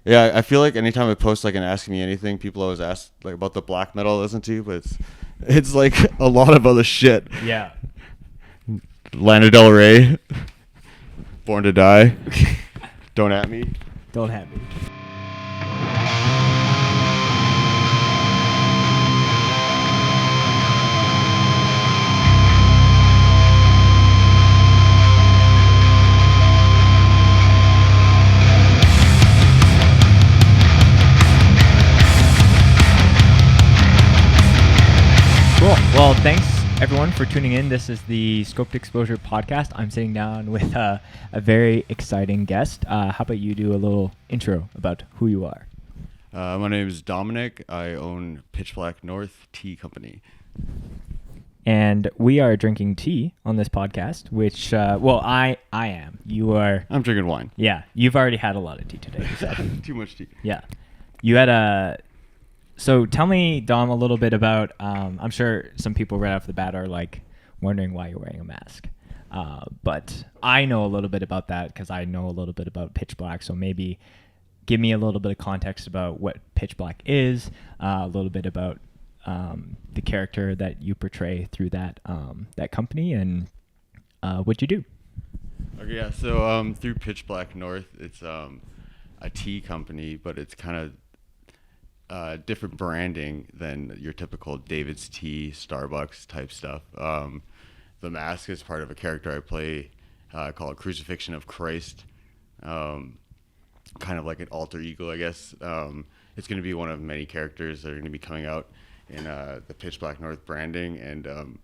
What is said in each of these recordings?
Yeah, I feel like anytime I post like an Ask Me Anything, people always ask like about the black metal I listen to, but it's like a lot of other shit. Yeah. Lana Del Rey, Born to Die, Don't At Me. Don't have me. Cool. Well, thanks everyone for tuning in. This is the Scoped Exposure podcast. I'm sitting down with a very exciting guest. How about you do a little intro about who you are? My name is Dominic. I own Pitch Black North Tea Company. And we are drinking tea on this podcast, which, I am. You are. I'm drinking wine. Yeah. You've already had a lot of tea today. So. Too much tea. Yeah. You had a. So tell me, Dom, a little bit about. I'm sure some people right off the bat are like wondering why you're wearing a mask. But I know a little bit about that because I know a little bit about Pitch Black. So maybe give me a little bit of context about what Pitch Black is, a little bit about the character that you portray through that company and what you do. Okay, yeah. So through Pitch Black North, it's a tea company, but it's kind of different branding than your typical David's Tea, Starbucks type stuff. The mask is part of a character I play called Crucifixion of Christ. Kind of like an alter ego, I guess. It's going to be one of many characters that are going to be coming out in the Pitch Black North branding and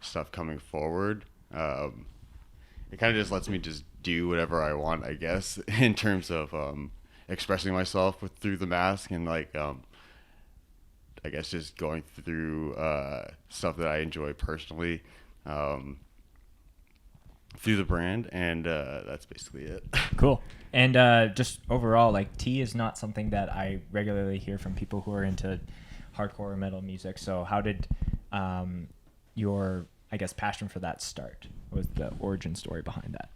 stuff coming forward. It kind of just lets me just do whatever I want, I guess, in terms of expressing myself through the mask and like I guess just going through stuff that I enjoy personally through the brand, and that's basically it. Cool. And just overall, like tea is not something that I regularly hear from people who are into hardcore metal music. So how did your, I guess, passion for that start? What was the origin story behind that?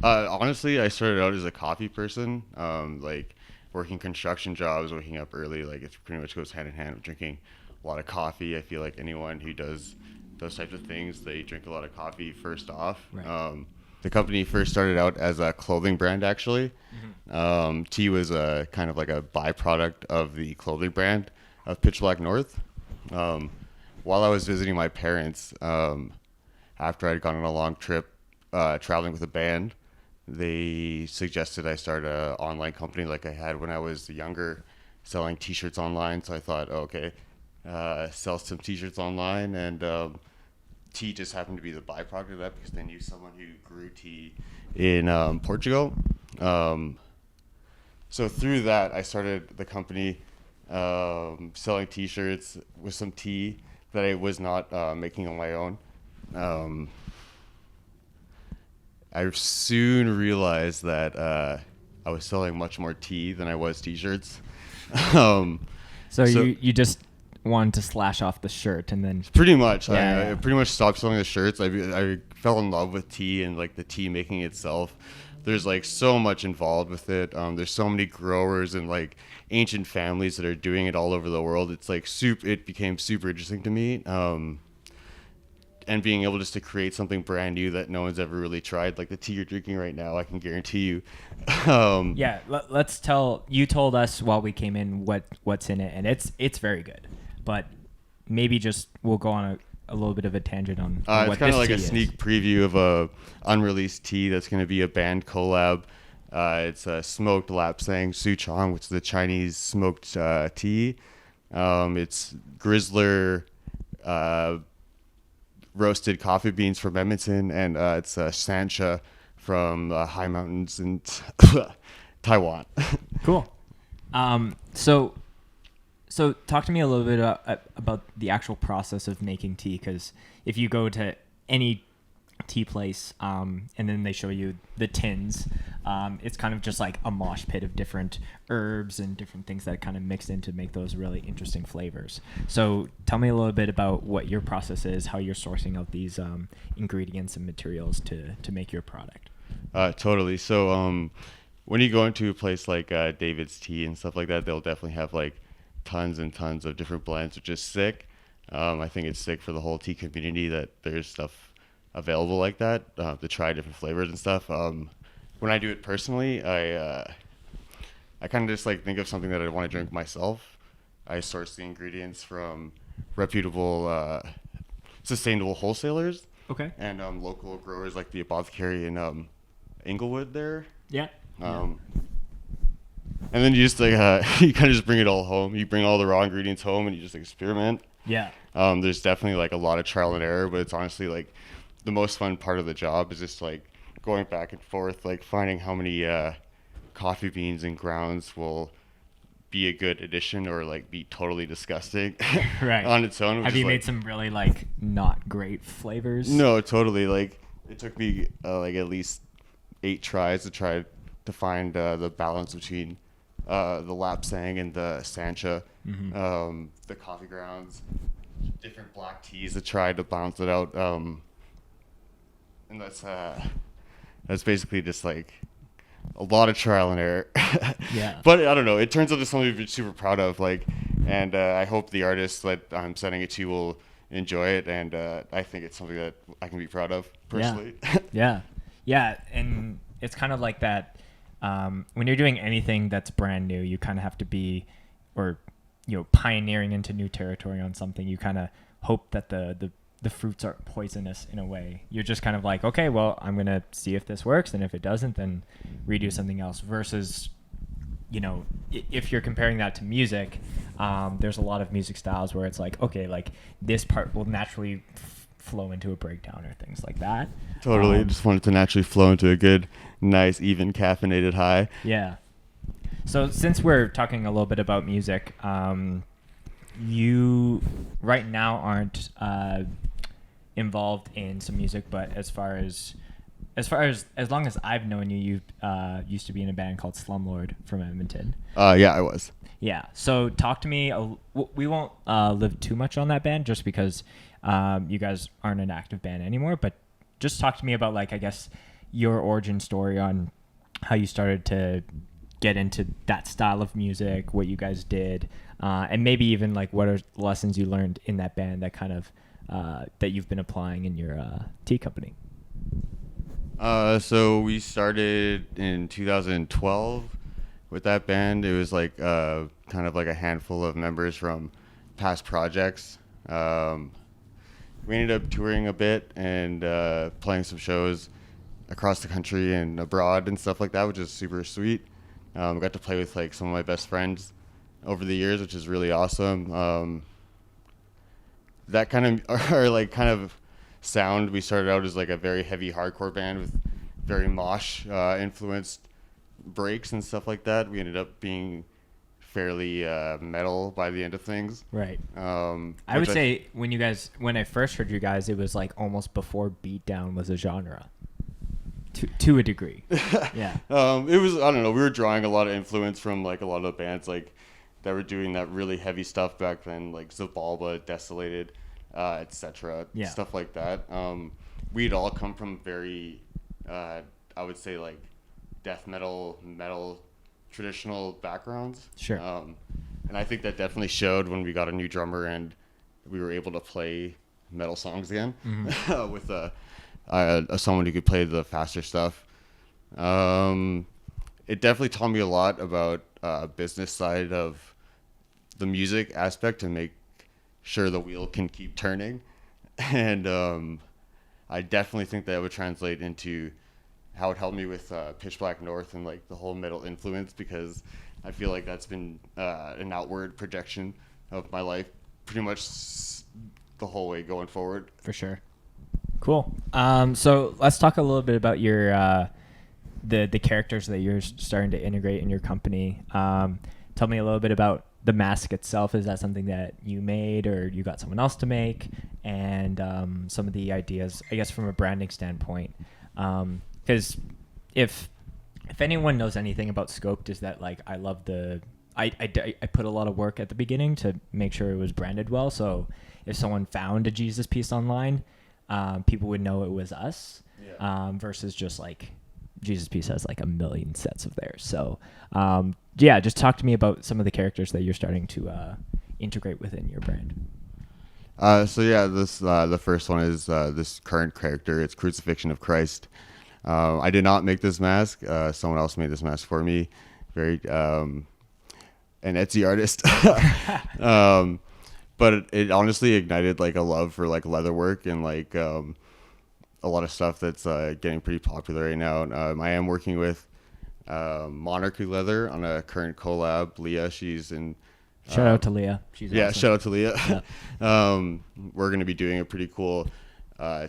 Honestly, I started out as a coffee person, like working construction jobs, waking up early. Like it pretty much goes hand in hand with drinking a lot of coffee. I feel like anyone who does those types of things, they drink a lot of coffee first off. Right. The company first started out as a clothing brand, actually. Mm-hmm. Tea was a kind of like a byproduct of the clothing brand of Pitch Black North. While I was visiting my parents, after I'd gone on a long trip traveling with a band, they suggested I start an online company like I had when I was younger, selling T-shirts online. So I thought, okay, sell some T-shirts online, and tea just happened to be the byproduct of that because they knew someone who grew tea in Portugal. So through that, I started the company selling T-shirts with some tea that I was not making on my own. I soon realized that I was selling much more tea than I was T-shirts. So you just wanted to slash off the shirt and then... Pretty much. Yeah. I pretty much stopped selling the shirts. I fell in love with tea and like the tea making itself. There's like so much involved with it. There's so many growers and like ancient families that are doing it all over the world. It's like it became super interesting to me. And being able just to create something brand new that no one's ever really tried, like the tea you're drinking right now, I can guarantee you. Let's tell. You told us while we came in what's in it, and it's very good. But maybe just we'll go on a little bit of a tangent on what it's kind of like a is. sneak preview of a unreleased tea that's going to be a band collab. It's a smoked lapsang souchong, which is the Chinese smoked tea. It's Grizzler roasted coffee beans from Edmonton, and it's Sancha from high mountains in Taiwan. Cool. So talk to me a little bit about the actual process of making tea, because if you go to any tea place and then they show you the tins, it's kind of just like a mosh pit of different herbs and different things that kind of mixed in to make those really interesting flavors. So tell me a little bit about what your process is, how you're sourcing out these ingredients and materials to make your product. Totally. So when you go into a place like David's Tea and stuff like that, they'll definitely have like tons and tons of different blends, which is sick. I think it's sick for the whole tea community that there's stuff available like that to try different flavors and stuff. When I do it personally, I kind of just like think of something that I want to drink myself. I source the ingredients from reputable, sustainable wholesalers Okay. and local growers like the Apothecary in Inglewood there. Yeah. And then you just like you kind of just bring it all home. You bring all the raw ingredients home and you just experiment. Yeah. There's definitely like a lot of trial and error, but it's honestly like the most fun part of the job is just like going back and forth, like finding how many coffee beans and grounds will be a good addition or like be totally disgusting Right. on its own. Have you made some really like not great flavors? No, totally. Like it took me like at least 8 tries to try to find the balance between the lapsang and the sancha, the coffee grounds, different black teas to try to balance it out. And that's basically just like a lot of trial and error. Yeah. But I don't know. It turns out to something to be super proud of. Like, and I hope the artists that I'm sending it to will enjoy it. And I think it's something that I can be proud of personally. Yeah. Yeah. And it's kind of like that. When you're doing anything that's brand new, you kind of have to be, or, pioneering into new territory on something. You kind of hope that the fruits are poisonous in a way. You're just kind of like, okay, well, I'm going to see if this works. And if it doesn't, then redo something else versus, if you're comparing that to music, there's a lot of music styles where it's like, okay, like this part will naturally flow into a breakdown or things like that. Totally. Just want it to naturally flow into a good, nice, even caffeinated high. Yeah. So since we're talking a little bit about music, you right now aren't involved in some music, but as long as I've known you, you used to be in a band called Slumlord from Edmonton. Yeah, I was. Yeah. So talk to me. We won't live too much on that band just because you guys aren't an active band anymore. But just talk to me about, like, I guess, your origin story on how you started to get into that style of music, what you guys did, and maybe even like what are lessons you learned in that band that kind of that you've been applying in your tea company. So we started in 2012 with that band. It was like kind of like a handful of members from past projects. We ended up touring a bit and playing some shows across the country and abroad and stuff like that, which is super sweet. Got to play with like some of my best friends over the years, which is really awesome. That kind of sound, we started out as like a very heavy hardcore band with very mosh influenced breaks and stuff like that. We ended up being fairly metal by the end of things. Right. I would say when I first heard you guys, it was like almost before beatdown was a genre. To a degree. Yeah. It was, I don't know, we were drawing a lot of influence from like a lot of the bands like that were doing that really heavy stuff back then, like Zabalba, Desolated, etc. Yeah. Stuff like that. We'd all come from very, I would say, like death metal, traditional backgrounds. Sure. And I think that definitely showed when we got a new drummer and we were able to play metal songs again with someone who could play the faster stuff. It definitely taught me a lot about business side of the music aspect to make sure the wheel can keep turning. And I definitely think that would translate into how it helped me with Pitch Black North and like the whole metal influence, because I feel like that's been an outward projection of my life pretty much the whole way going forward. For sure. Cool. So let's talk a little bit about your the characters that you're starting to integrate in your company. Tell me a little bit about the mask itself. Is that something that you made or you got someone else to make? And some of the ideas, I guess, from a branding standpoint. Because if anyone knows anything about Scoped, is that like I love I put a lot of work at the beginning to make sure it was branded well. So if someone found a Jesus piece online, people would know it was us, versus just like Jesus Piece has like a million sets of theirs. So yeah, just talk to me about some of the characters that you're starting to integrate within your brand. So yeah, this the first one is this current character. It's Crucifixion of Christ. I did not make this mask. Someone else made this mask for me. Very an Etsy artist. But it honestly ignited like a love for like leather work and like a lot of stuff that's getting pretty popular right now. I am working with Monarchy Leather on a current collab. Leah, she's in. Shout out to Leah. She's yeah, awesome. shout out to Leah. Yeah. We're going to be doing a pretty cool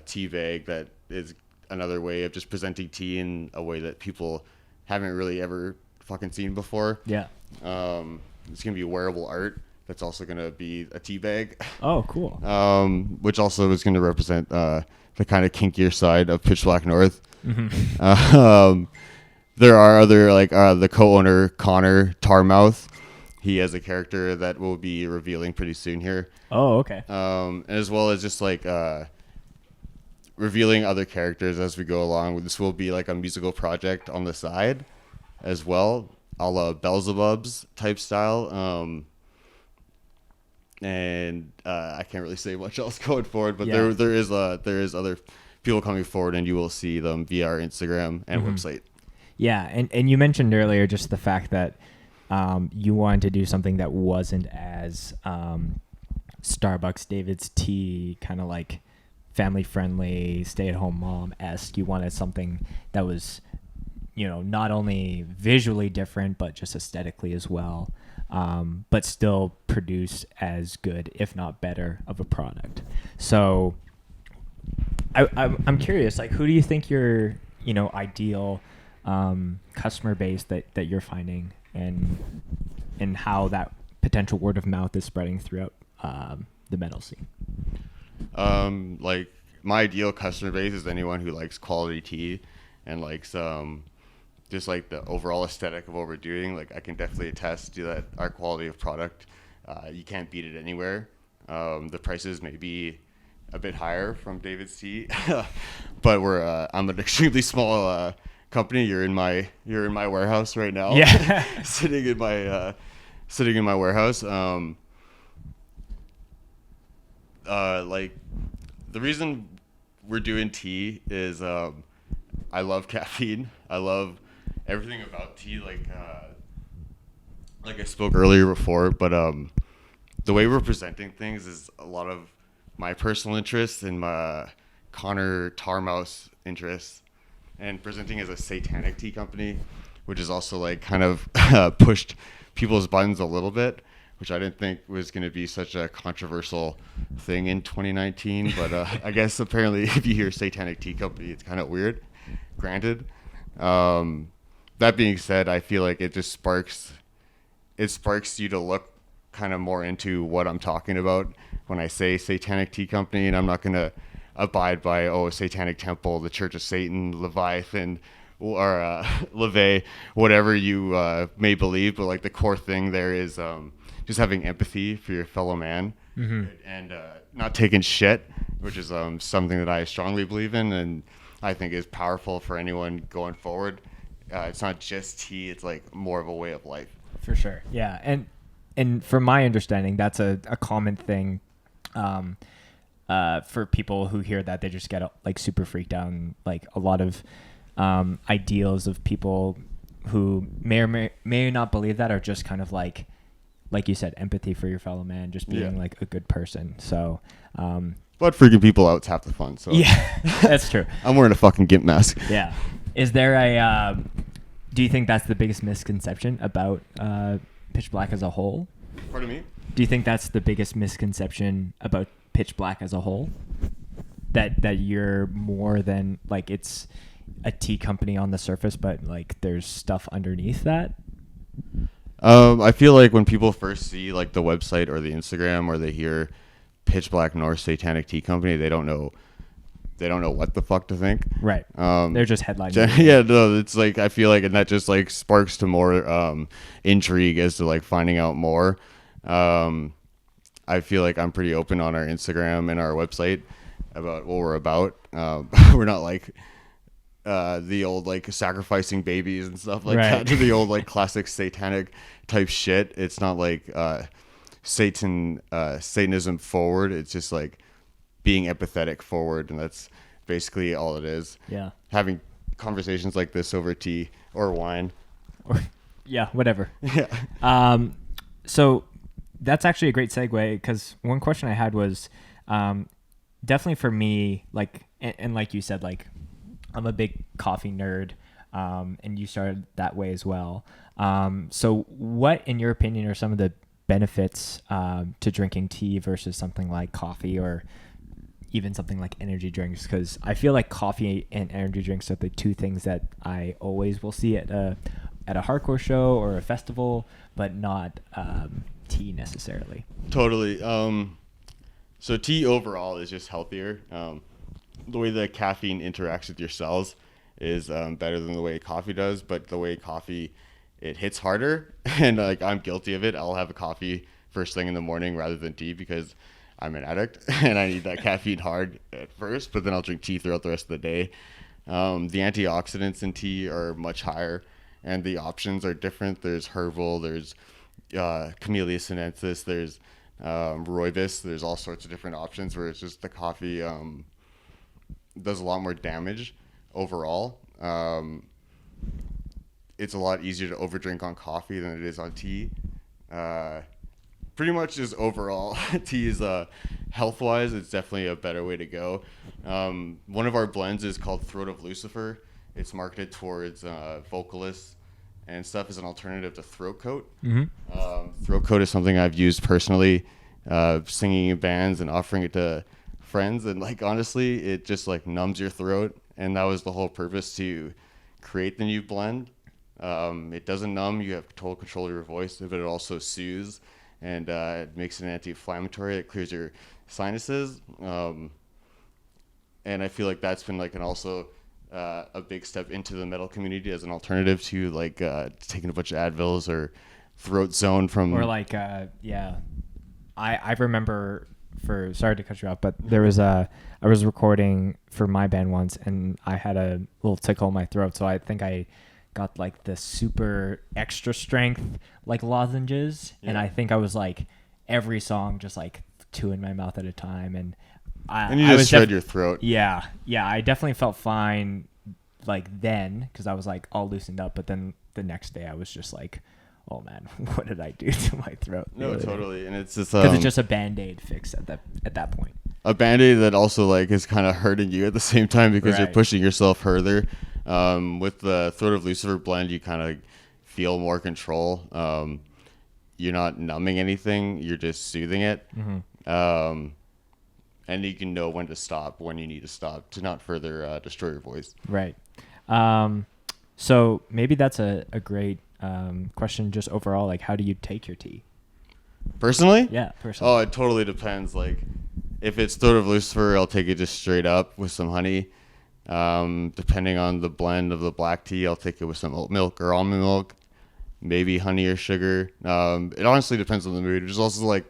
tea bag that is another way of just presenting tea in a way that people haven't really ever fucking seen before. Yeah. It's going to be wearable art that's also going to be a tea bag. Oh, cool. Which also is going to represent the kind of kinkier side of Pitch Black North. Mm-hmm. There are other, like the co-owner, Connor Tarmouth. He has a character that we'll be revealing pretty soon here. Oh, okay. As well as just like revealing other characters as we go along. This will be like a musical project on the side as well, a la Beelzebub's type style. And I can't really say much else going forward, but Yeah. there is other people coming forward, and you will see them via our Instagram and website. Yeah, and you mentioned earlier just the fact that you wanted to do something that wasn't as Starbucks David's Tea, kind of like family friendly, stay at home mom-esque. You wanted something that was, not only visually different, but just aesthetically as well, but still produce as good, if not better, of a product. So I'm curious, like, who do you think your, ideal customer base that you're finding, and how that potential word of mouth is spreading throughout the metal scene? Like my ideal customer base is anyone who likes quality tea and likes just like the overall aesthetic of what we're doing. Like I can definitely attest to that our quality of product, you can't beat it anywhere. The prices may be a bit higher from David's Tea, but I'm an extremely small company. You're in my warehouse right now. Yeah. sitting in my warehouse. Like the reason we're doing tea is I love caffeine. I love everything about tea. Like I spoke earlier before, but the way we're presenting things is a lot of my personal interests and my Connor Tarmouth's interests, and presenting as a satanic tea company, which is also like kind of pushed people's buttons a little bit, which I didn't think was going to be such a controversial thing in 2019. But I guess apparently if you hear satanic tea company, it's kind of weird. Granted. That being said, I feel like it sparks you to look kind of more into what I'm talking about when I say satanic tea company, and I'm not going to abide by satanic temple, the Church of Satan, Leviathan, or Leve, whatever you may believe, but like the core thing there is just having empathy for your fellow man, and not taking shit, which is something that I strongly believe in, and I think is powerful for anyone going forward. It's not just tea; it's like more of a way of life. For sure, yeah, and from my understanding, that's a common thing. For people who hear that, they just get like super freaked out, and like a lot of ideals of people who may or may not believe that are just kind of like you said, empathy for your fellow man, just being like a good person. So but freaking people out's half the fun. So yeah, that's true. I'm wearing a fucking gimp mask. Yeah. Is there a do you think that's the biggest misconception about Pitch Black as a whole? Pardon me? Do you think that's the biggest misconception about Pitch Black as a whole? That you're more than like it's a tea company on the surface, but like there's stuff underneath that? I feel like when people first see like the website or the Instagram, or they hear Pitch Black North Satanic Tea Company, they don't know what the fuck to think. Right. They're just headlines. Yeah, no, it's like I feel like, and that just like sparks to more intrigue as to like finding out more. I feel like I'm pretty open on our Instagram and our website about what we're about. We're not like the old like sacrificing babies and stuff like Right. that to the old like classic satanic type shit. It's not like Satanism forward. It's just like being empathetic forward, and that's basically all it is. Yeah. Having conversations like this over tea or wine. Or yeah, whatever. Yeah. So that's actually a great segue, because one question I had was definitely for me, like, and like you said, like, I'm a big coffee nerd, and you started that way as well. So what, in your opinion, are some of the benefits to drinking tea versus something like coffee, or even something like energy drinks? Because I feel like coffee and energy drinks are the two things that I always will see at a hardcore show or a festival, but not tea necessarily. Totally. So tea overall is just healthier. The way the caffeine interacts with your cells is better than the way coffee does, but the way coffee, it hits harder, and like I'm guilty of it. I'll have a coffee first thing in the morning rather than tea because I'm an addict and I need that caffeine hard at first, but then I'll drink tea throughout the rest of the day. The antioxidants in tea are much higher, and the options are different. There's herbal, there's Camellia sinensis, there's rooibos. There's all sorts of different options where it's just the coffee does a lot more damage overall. It's a lot easier to overdrink on coffee than it is on tea. Pretty much just overall, tea is health-wise, it's definitely a better way to go. One of our blends is called Throat of Lucifer. It's marketed towards vocalists and stuff as an alternative to throat coat. Mm-hmm. Throat coat is something I've used personally, singing in bands and offering it to friends, and like honestly, it just like numbs your throat, and that was the whole purpose to create the new blend. It doesn't numb; you have total control of your voice, but it also soothes, and it makes it an anti-inflammatory. It clears your sinuses, and I feel like that's been like also a big step into the metal community as an alternative to like taking a bunch of Advils or Throat Zone from, Or like yeah, I remember, for sorry to cut you off, but there was I was recording for my band once, and I had a little tickle in my throat, so I think I got like the super extra strength like lozenges, and I think I was like every song just like two in my mouth at a time, and you just shred your throat. Yeah, I definitely felt fine like then, because I was like all loosened up, but then the next day I was just like, oh man, what did I do to my throat? No, totally. And it's just because it's just a Band-Aid fix at that point. A Band-Aid that also like is kind of hurting you at the same time because you're pushing yourself further. With the Throat of Lucifer blend, you kind of feel more control. You're not numbing anything, you're just soothing it. Mm-hmm. And you can know when to stop, when you need to stop to not further destroy your voice. Right. So maybe that's a great question just overall. Like, how do you take your tea? Personally? Yeah, personally. Oh, it totally depends. Like, if it's Throat of Lucifer, I'll take it just straight up with some honey. Depending on the blend of the black tea, I'll take it with some oat milk or almond milk, maybe honey or sugar. It honestly depends on the mood. It's also like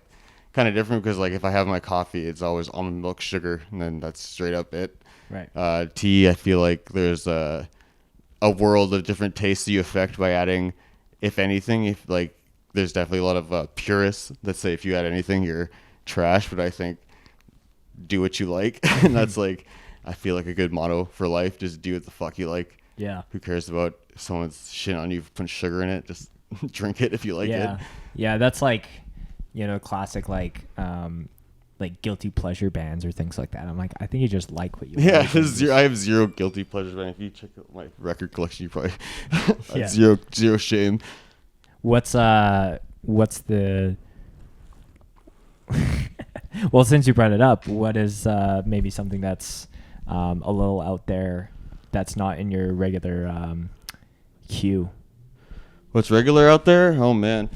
kind of different because like if I have my coffee, it's always almond milk, sugar, and then that's straight up it. Right. Tea, I feel like there's a world of different tastes that you affect by adding, if anything. If like there's definitely a lot of purists that say if you add anything, you're trash. But I think do what you like, and that's like I feel like a good motto for life. Just do what the fuck you like. Yeah. Who cares about someone's shit on you putting sugar in it? Just drink it if you like it. Yeah, that's like, classic like guilty pleasure bands or things like that. I'm like, I think you just like what you like. Yeah, I have zero guilty pleasures, man. If you check out my record collection, you probably Yeah. zero shame. What's the well, since you brought it up, what is maybe something that's a little out there that's not in your regular queue? What's regular out there? Oh man.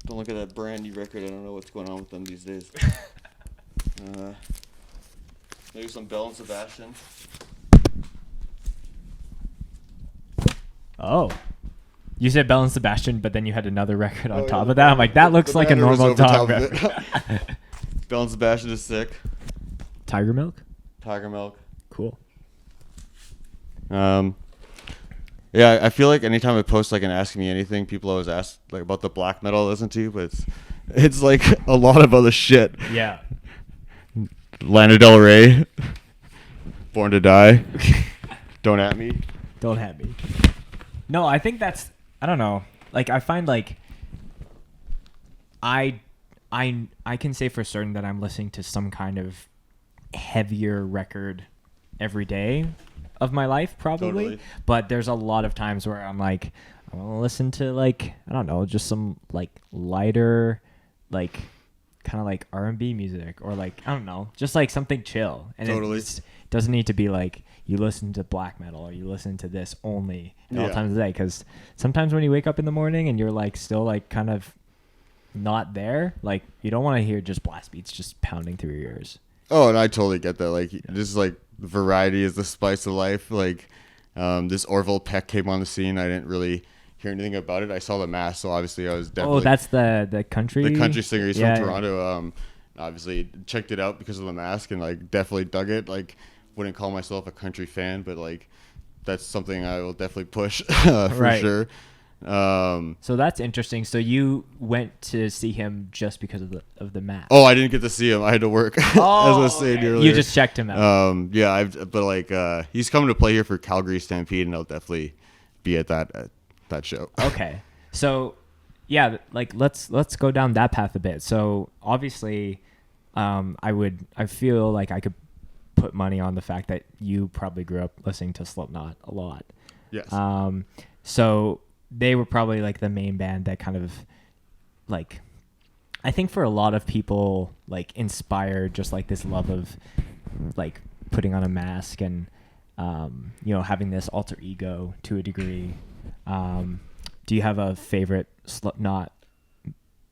Don't look at that brand new record. I don't know what's going on with them these days. Maybe some Bell and Sebastian. Oh. You said Bell and Sebastian, but then you had another record on top yeah, of that. I'm like, that looks like a banner was normal over dog top of record. it. Bell and Sebastian is sick. Tiger Milk? Tiger Milk. Cool. Um, yeah, I feel like anytime I post like an Ask Me Anything, people always ask like about the black metal I listen to, but it's like a lot of other shit. Yeah. Lana Del Rey, Born to Die, Don't At Me. Don't have me. No, I think that's, I don't know. Like I find like I can say for certain that I'm listening to some kind of heavier record every day of my life probably. Totally. But there's a lot of times where I'm like I want to listen to like I don't know, just some like lighter like kind of like R&B music or like I don't know, just like something chill. And Totally. it doesn't need to be like you listen to black metal or you listen to this only at all times of the day, because sometimes when you wake up in the morning and you're like still like kind of not there, like you don't want to hear just blast beats just pounding through your ears. Oh, and I totally get that. Like, just like variety is the spice of life. Like, this Orville Peck came on the scene. I didn't really hear anything about it. I saw The Mask, so obviously I was definitely. Oh, that's the country. The country singer. He's Yeah, from yeah. Toronto. Obviously checked it out because of The Mask, and like definitely dug it. Like, wouldn't call myself a country fan, but like that's something I will definitely push for Right. sure. So that's interesting. So you went to see him just because of the Mask. Oh, I didn't get to see him. I had to work, as I was saying okay. earlier. You just checked him out. Yeah, but like he's coming to play here for Calgary Stampede, and I'll definitely be at that show. Okay. So yeah, like let's go down that path a bit. So obviously, I feel like I could put money on the fact that you probably grew up listening to Slipknot a lot. Yes. So they were probably like the main band that kind of like I think for a lot of people like inspired just like this love of like putting on a mask and having this alter ego to a degree. Do you have a favorite Slipknot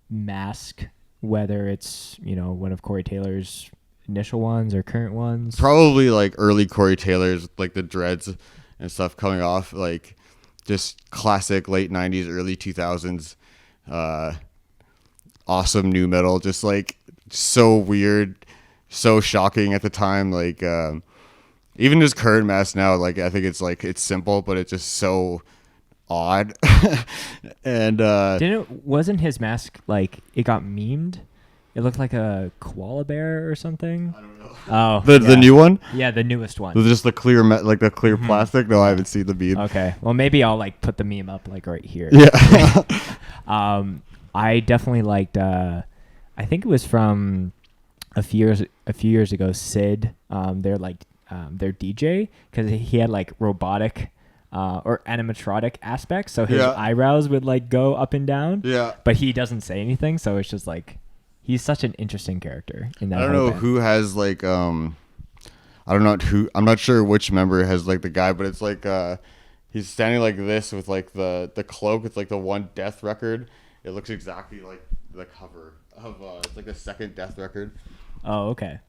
mask, whether it's one of Corey Taylor's initial ones or current ones? Probably like early Corey Taylor's, like the dreads and stuff coming off, like just classic late 90s, early 2000s, awesome new metal, just like so weird, so shocking at the time. Like even his current mask now, like I think it's simple, but it's just so odd. And wasn't his mask like it got memed? It looked like a koala bear or something. I don't know. Oh, The new one? Yeah, the newest one. Just the clear the clear plastic? No, I haven't seen the meme. Okay, well maybe I'll like put the meme up like right here. Yeah. I definitely liked. I think it was from a few years ago. Sid, their DJ, because he had like robotic or animatronic aspects, so his eyebrows would like go up and down. Yeah. But he doesn't say anything, so it's just like he's such an interesting character in that. I don't know who has like I don't know who. I'm not sure which member has like the guy, but it's like he's standing like this with like the cloak with like the one Death record. It looks exactly like the cover of it's like the second Death record. Oh, okay.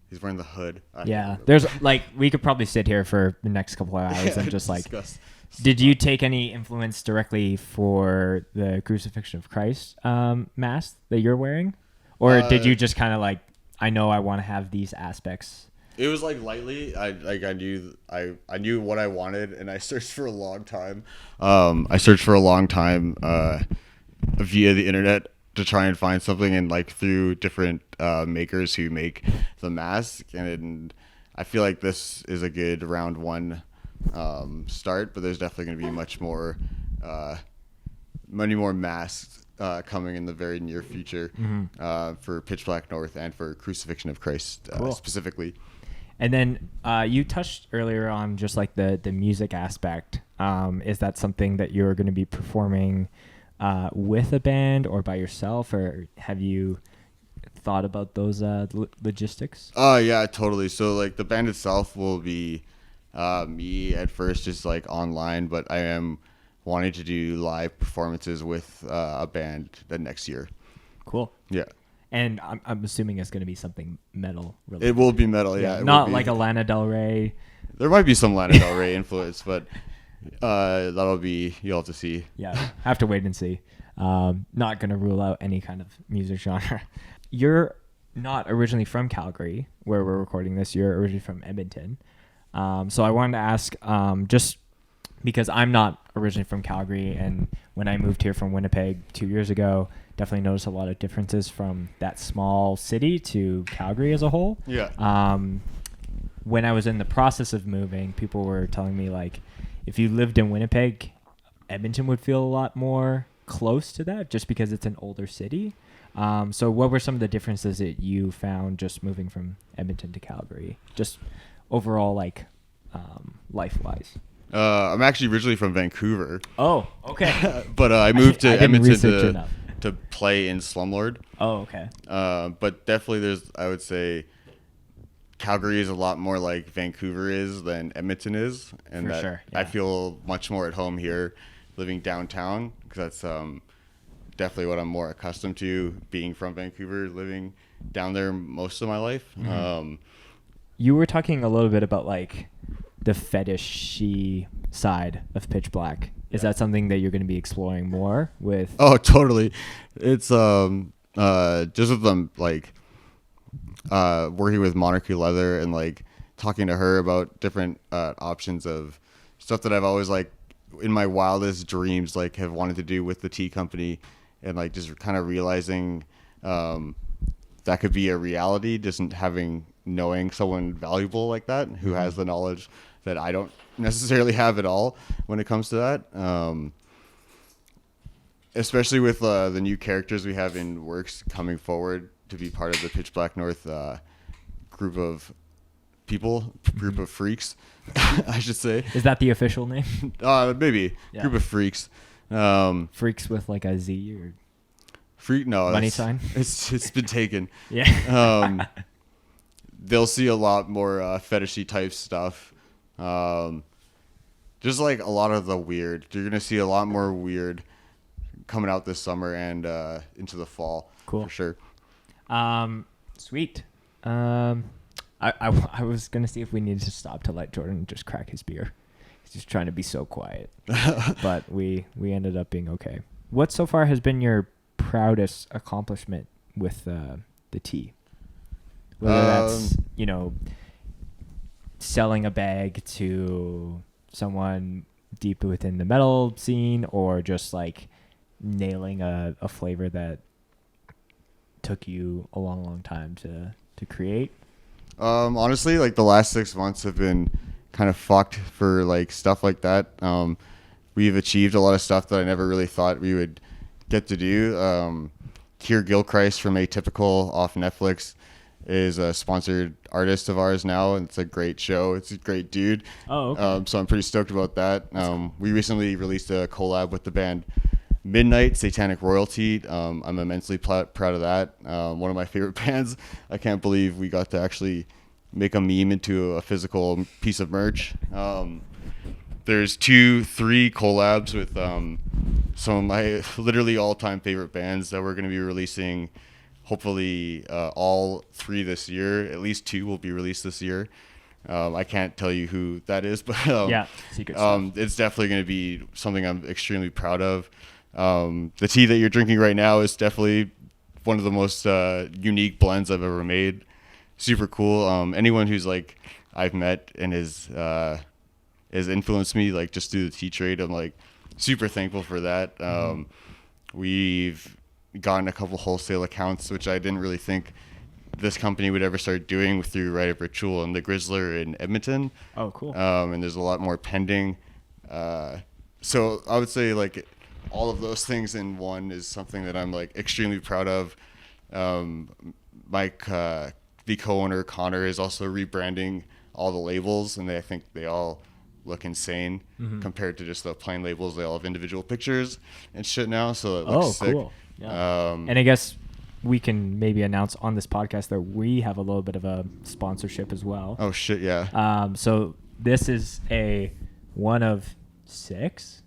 He's wearing the hood. Yeah, there's like we could probably sit here for the next couple of hours and just like. Discuss. Did you take any influence directly for the Crucifixion of Christ mask that you're wearing, or did you just kind of like, I know I want to have these aspects? It was like lightly. I knew what I wanted, and I searched for a long time. Via the internet to try and find something, and like through different makers who make the mask, and I feel like this is a good round one start, but there's definitely going to be many more masks coming in the very near future for Pitch Black North and for Crucifixion of Christ specifically. And then you touched earlier on just like the music aspect. Is that something that you're going to be performing with a band or by yourself, or have you thought about those logistics? Yeah, totally. So like the band itself will be me at first, just like online, but I am wanting to do live performances with a band the next year. Cool. Yeah. And I'm assuming it's going to be something metal related. It will be metal, yeah. Not like a Lana Del Rey. There might be some Lana Del Rey influence, but you'll have to see. Yeah, have to wait and see. Not going to rule out any kind of music genre. You're not originally from Calgary, where we're recording this. You're originally from Edmonton. So I wanted to ask, just because I'm not originally from Calgary, and when I moved here from Winnipeg 2 years ago, definitely noticed a lot of differences from that small city to Calgary as a whole. Yeah. When I was in the process of moving, people were telling me, like, if you lived in Winnipeg, Edmonton would feel a lot more close to that just because it's an older city. So what were some of the differences that you found just moving from Edmonton to Calgary, just overall, like, life-wise? I'm actually originally from Vancouver. Oh, okay. But I moved to I didn't Edmonton research enough. to play in Slumlord. Oh, okay. But definitely I would say Calgary is a lot more like Vancouver is than Edmonton is. And For that sure, I yeah. feel much more at home here living downtown, because that's definitely what I'm more accustomed to, being from Vancouver, living down there most of my life. Mm-hmm. You were talking a little bit about, like, the fetishy side of Pitch Black. Is that something that you're going to be exploring more with? Oh, totally. It's just with them, like, working with Monarchy Leather and, like, talking to her about different options of stuff that I've always, like, in my wildest dreams, like, have wanted to do with the tea company, and, like, just kind of realizing that could be a reality, just knowing someone valuable like that who has the knowledge that I don't necessarily have at all when it comes to that. Especially with the new characters we have in works coming forward to be part of the Pitch Black North group of freaks, I should say. Is that the official name? Maybe. Yeah. Group of freaks. Freaks with, like, a Z or Freak? No. money sign? It's been taken. Yeah. They'll see a lot more fetishy type stuff. Just like a lot of the weird. You're going to see a lot more weird coming out this summer and into the fall. Cool. For sure. Sweet. I was going to see if we needed to stop to let Jordan just crack his beer. He's just trying to be so quiet. But we ended up being okay. What so far has been your proudest accomplishment with the tea? Whether that's, selling a bag to someone deep within the metal scene, or just, like, nailing a flavor that took you a long time to create. Honestly, like, the last 6 months have been kind of fucked for, like, stuff like that. We've achieved a lot of stuff that I never really thought we would get to do. Kier Gilchrist from Atypical off Netflix is a sponsored artist of ours now, and it's a great show. It's a great dude. Oh, okay. So I'm pretty stoked about that. We recently released a collab with the band Midnight, Satanic Royalty. I'm immensely proud of that. One of my favorite bands. I can't believe we got to actually make a meme into a physical piece of merch. There's 2-3 collabs with some of my literally all-time favorite bands that we're going to be releasing. Hopefully all 3 this year. At least 2 will be released this year. I can't tell you who that is, but secret stuff. It's definitely going to be something I'm extremely proud of. The tea that you're drinking right now is definitely one of the most unique blends I've ever made. Super cool. Anyone who's, like, I've met and has influenced me, like, just through the tea trade, I'm, like, super thankful for that. We've gotten a couple wholesale accounts, which I didn't really think this company would ever start doing, through Rite of Ritual and the Grizzler in Edmonton. Oh, cool. And there's a lot more pending. So I would say, like, all of those things in one is something that I'm, like, extremely proud of. Mike, the co-owner, Connor, is also rebranding all the labels, and I think they all look insane compared to just the plain labels. They all have individual pictures and shit now, so it looks sick. Cool. Yeah. And I guess we can maybe announce on this podcast that we have a little bit of a sponsorship as well. Oh shit, yeah. So this is a 1 of 6.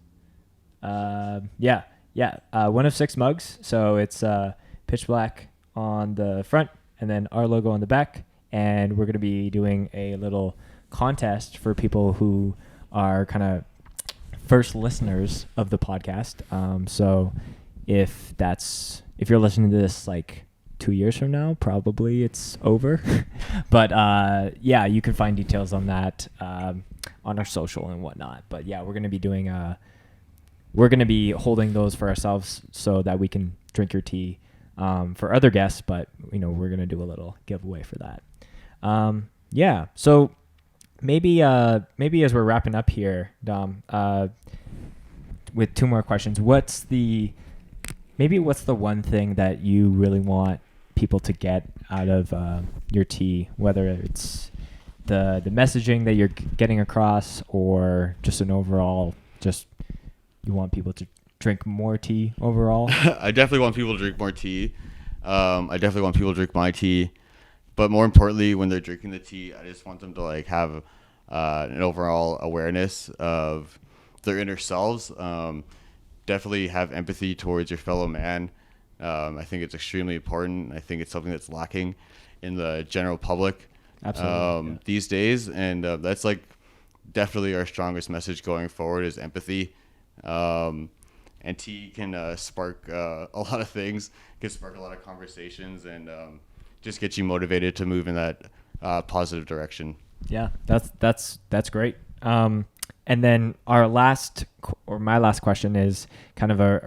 1 of 6 mugs. So it's Pitch Black on the front and then our logo on the back. And we're going to be doing a little contest for people who are kind of first listeners of the podcast. So if you're listening to this, like, 2 years from now, probably it's over. But yeah, you can find details on that on our social and whatnot. But yeah, we're gonna be holding those for ourselves so that we can drink your tea for other guests. But we're gonna do a little giveaway for that. Yeah. So maybe as we're wrapping up here, Dom, with 2 more questions, what's the one thing that you really want people to get out of your tea, whether it's the messaging that you're getting across or just an overall, just you want people to drink more tea overall? I definitely want people to drink more tea. I definitely want people to drink my tea. But more importantly, when they're drinking the tea, I just want them to like have an overall awareness of their inner selves. Definitely have empathy towards your fellow man. I think it's extremely important. I think it's something that's lacking in the general public these days. And that's like definitely our strongest message going forward is empathy. And tea can spark a lot of things, can spark a lot of conversations, and just get you motivated to move in that positive direction. Yeah, that's great. And then my last question is kind of a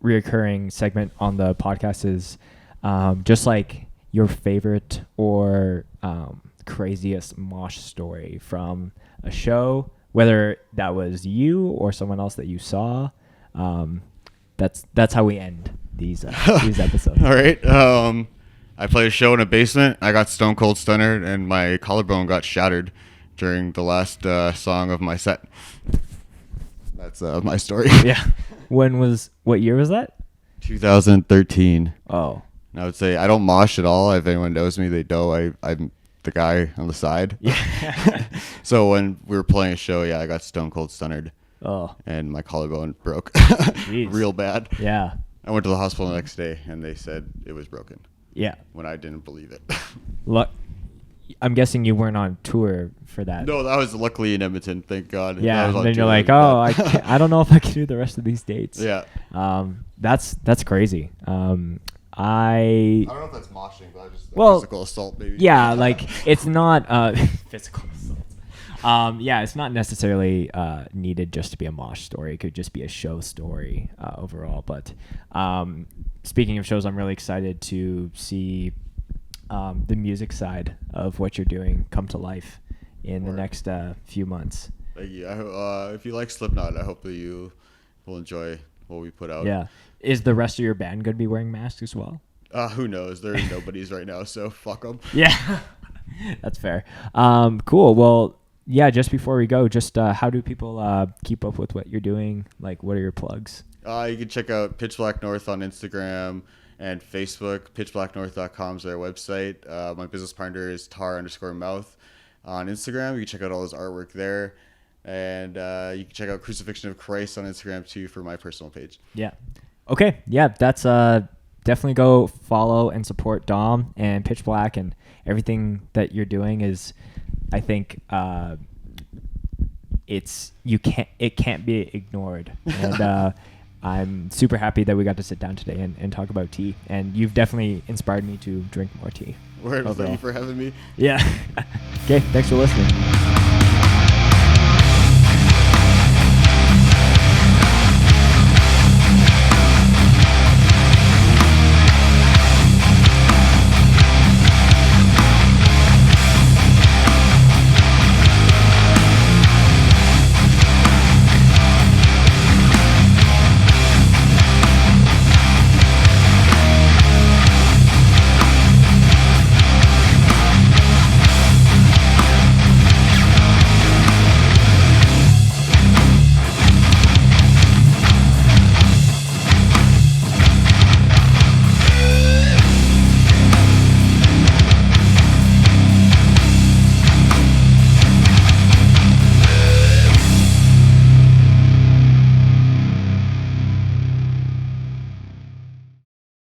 reoccurring segment on the podcast is just like your favorite or craziest mosh story from a show, whether that was you or someone else that you saw. That's how we end these episodes. All right. I played a show in a basement. I got stone cold stunnered, and my collarbone got shattered during the last song of my set. That's my story. Yeah. What year was that? 2013. Oh. And I would say I don't mosh at all. If anyone knows me, they know I'm the guy on the side. Yeah. So when we were playing a show, I got stone cold stunnered. Oh. And my collarbone broke Jeez. real bad. Yeah. I went to the hospital the next day, and they said it was broken. Yeah. When I didn't believe it. Look, I'm guessing you weren't on tour for that. No, that was luckily in Edmonton. Thank God. Yeah. And then you're like, oh, I don't know if I can do the rest of these dates. Yeah. That's crazy. I don't know if that's moshing, but physical assault maybe. Yeah, like it's not physical assault. Yeah, it's not necessarily needed just to be a mosh story. It could just be a show story overall. But speaking of shows, I'm really excited to see the music side of what you're doing come to life in the next few months. Thank you. If you like Slipknot, I hope that you will enjoy what we put out. Yeah. Is the rest of your band going to be wearing masks as well? Who knows? There are nobodies right now, so fuck them. Yeah, that's fair. Cool. Well, yeah, just before we go, just how do people keep up with what you're doing? Like, what are your plugs? You can check out Pitch Black North on Instagram and Facebook. pitchblacknorth.com is their website. My business partner is tar_mouth on Instagram. You can check out all his artwork there. And you can check out Crucifixion of Christ on Instagram, too, for my personal page. Yeah. Okay. Yeah, that's definitely go follow and support Dom and Pitch Black, and everything that you're doing is, I think, it can't be ignored. And I'm super happy that we got to sit down today and talk about tea. And you've definitely inspired me to drink more tea. Thank you for having me. Yeah. Okay. Thanks for listening.